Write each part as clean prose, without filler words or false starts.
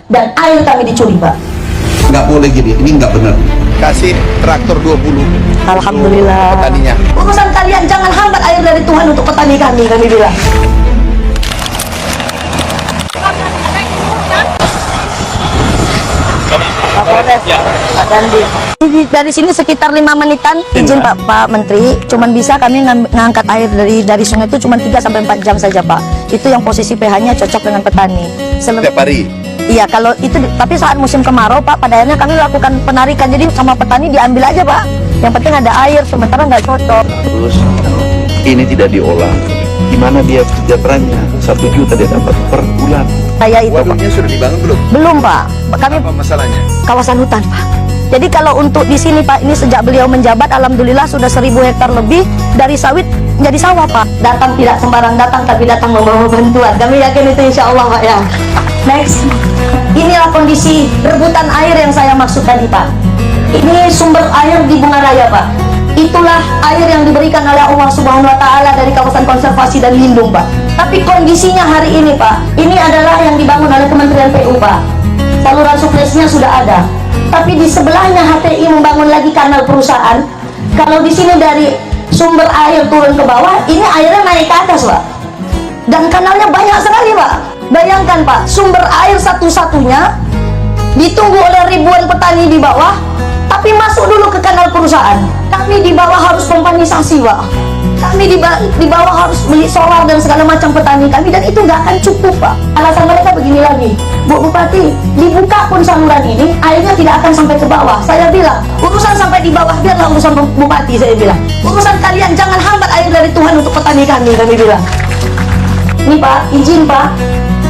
dan air kami dicuri, Pak. Nggak boleh gini, ini nggak benar. Kasih traktor 20 Alhamdulillah. petaninya. Urusan kalian jangan hambat air dari Tuhan untuk petani kami bilang. Pak Dandi. Dari sini sekitar 5 menitan, izin Pak Menteri, cuman bisa kami ngangkat air dari sungai itu cuma 3-4 jam saja, Pak. Itu yang posisi pH-nya cocok dengan petani. Setiap hari. Iya, kalau itu, tapi saat musim kemarau, Pak, pada akhirnya kami lakukan penarikan. Jadi sama petani diambil aja, Pak. Yang penting ada air, sementara nggak cocok. Terus ini tidak diolah. Gimana dia sejahteranya? 1 juta dia dapat per bulan. Saya itu, Pak. Waduknya sudah dibangun belum? Belum, Pak. Kami Apa masalahnya? kawasan hutan, Pak. Jadi kalau untuk di sini, Pak, ini sejak beliau menjabat, alhamdulillah sudah 1000 hektar lebih dari sawit menjadi sawah, Pak. Datang tidak sembarang datang, tapi datang membawa bantuan. Kami yakin itu insya Allah, Pak, ya. Next, inilah kondisi rebutan air yang saya maksud tadi, Pak. Ini sumber air di Bunga Raya, Pak. Itulah air yang diberikan oleh Allah Subhanahu Wa Taala dari kawasan konservasi dan lindung, Pak. Tapi kondisinya hari ini, Pak, ini adalah yang dibangun oleh Kementerian PU, Pak. Saluran suplesnya sudah ada. Tapi di sebelahnya HTI membangun lagi kanal perusahaan. Kalau di sini dari sumber air turun ke bawah, ini airnya naik ke atas, Pak. Dan kanalnya banyak sekali, Pak. Bayangkan, Pak, sumber air satu-satunya ditunggu oleh ribuan petani di bawah, tapi masuk dulu ke kanal perusahaan. Kami di bawah harus kompanisasi, Pak. Kami di bawah harus beli solar dan segala macam petani kami, dan itu nggak akan cukup, Pak. Alasan mereka begini lagi, Bu Bupati, dibuka pun saluran ini, airnya tidak akan sampai ke bawah. Saya bilang, urusan sampai di bawah biarlah urusan Bupati, saya bilang. Urusan kalian jangan hambat air dari Tuhan untuk petani kami bilang. Ini, Pak, izin, Pak.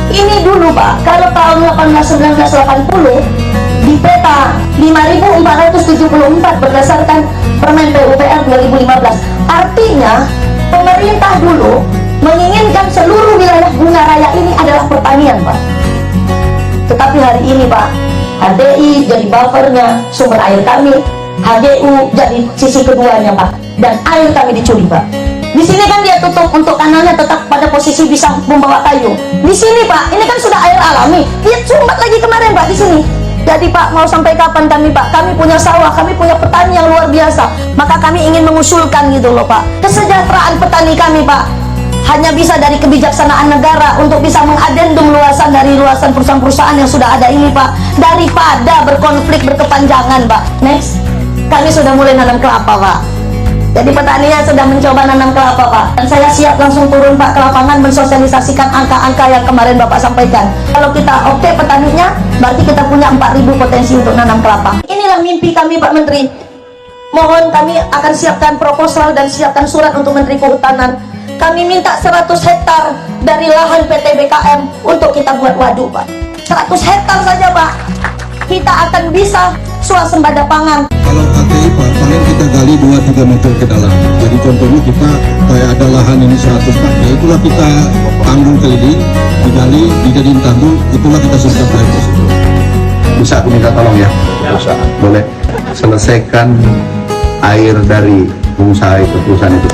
Ini dulu, Pak, kalau tahun 1980 di peta 5.474 berdasarkan Permen PUPR 2015. Artinya pemerintah dulu menginginkan seluruh wilayah Bunga Raya ini adalah pertanian, Pak. Tetapi hari ini, Pak, HDI jadi buffernya sumber air kami, HGU jadi sisi keduanya, Pak, dan air kami dicuri, Pak. Di sini kan dia tutup untuk kanalnya tetap pada posisi bisa membawa kayu. Di sini, Pak, ini kan sudah air alami. Dia sumbat lagi kemarin, Pak, di sini. Jadi, Pak, mau sampai kapan kami, Pak? Kami punya sawah, kami punya petani yang luar biasa. Maka kami ingin mengusulkan gitu loh, Pak. Kesejahteraan petani kami, Pak, hanya bisa dari kebijaksanaan negara untuk bisa mengadendum luasan dari luasan perusahaan-perusahaan yang sudah ada ini, Pak. Daripada berkonflik berkepanjangan, Pak. Next, kami sudah mulai nanam kelapa, Pak. Jadi petaninya sudah mencoba nanam kelapa, Pak. Dan saya siap langsung turun, Pak, ke lapangan mensosialisasikan angka-angka yang kemarin Bapak sampaikan. Kalau kita oke petaninya, berarti kita punya 4.000 potensi untuk nanam kelapa. Inilah mimpi kami, Pak Menteri. Mohon kami akan siapkan proposal dan siapkan surat untuk Menteri Kehutanan. Kami minta 100 hektar dari lahan PT BKM untuk kita buat waduk, Pak. 100 hektar saja, Pak. Kita akan bisa swasembada pangan. Kalau HTI, Pak, paling kita gali 2-3 meter ke dalam. Jadi contohnya kita kayak ada lahan ini 100 Pak, ya itulah kita tanggul keliling, digali, dijadiin tanggul, itulah kita simpan air di situ. Bisa aku minta tolong ya? Bisa. Boleh. Selesaikan air dari pengusaha itu, perusahaan itu.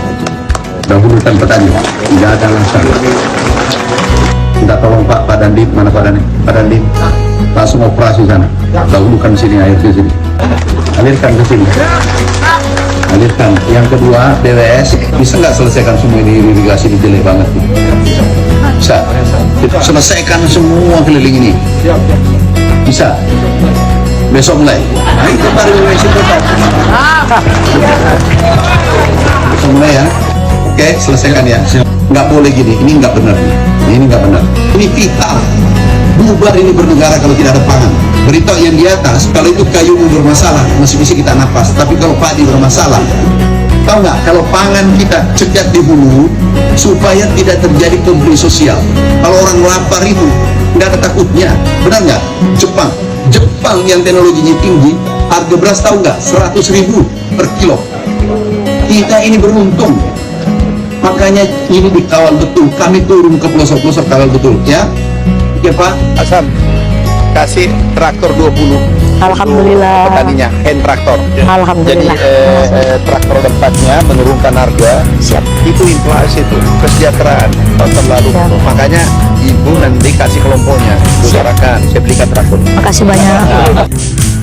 Dahulukan petani, tidak ada alasan. Minta tolong Pak Dandi, mana Pak Dandi? Pak Dandi, langsung operasi sana. Dahulukan sini air di sini. Alirkan ke sini. Alirkan. Yang kedua, DWS bisa nggak selesaikan semua ini irigasi di jelek banget? Bisa. Selesaikan semua keliling ini. Bisa. Besok mulai. Nah itu baru resiko Pak. Besok mulai ya. Oke, selesaikan ya. Nggak boleh gini. Ini nggak benar. Ini nggak benar. Ini vital. Bubar ini bernegara kalau tidak ada pangan. Beritahu yang di atas, kalau itu kayu bermasalah, masih bisa kita napas. Tapi kalau padi bermasalah, tahu nggak? Kalau pangan kita cegat di hulu, supaya tidak terjadi konflik sosial. Kalau orang lapar itu, nggak ada takutnya. Benar nggak? Jepang yang teknologinya tinggi, harga beras tahu nggak? 100.000 per kilo. Kita ini beruntung. Makanya ini dikawal betul. Kami turun ke pelosok-pelosok kawal betul, ya. Oke Pak. Asam, kasih traktor 20 Alhamdulillah. petaninya, hand traktor. Alhamdulillah. Jadi traktor tempatnya menurunkan harga. Siap. Itu inflasi itu, kesejahteraan tahun lalu. Siap. Makanya ibu nanti kasih kelompoknya, utarakan, saya belikan traktor. Makasih banyak.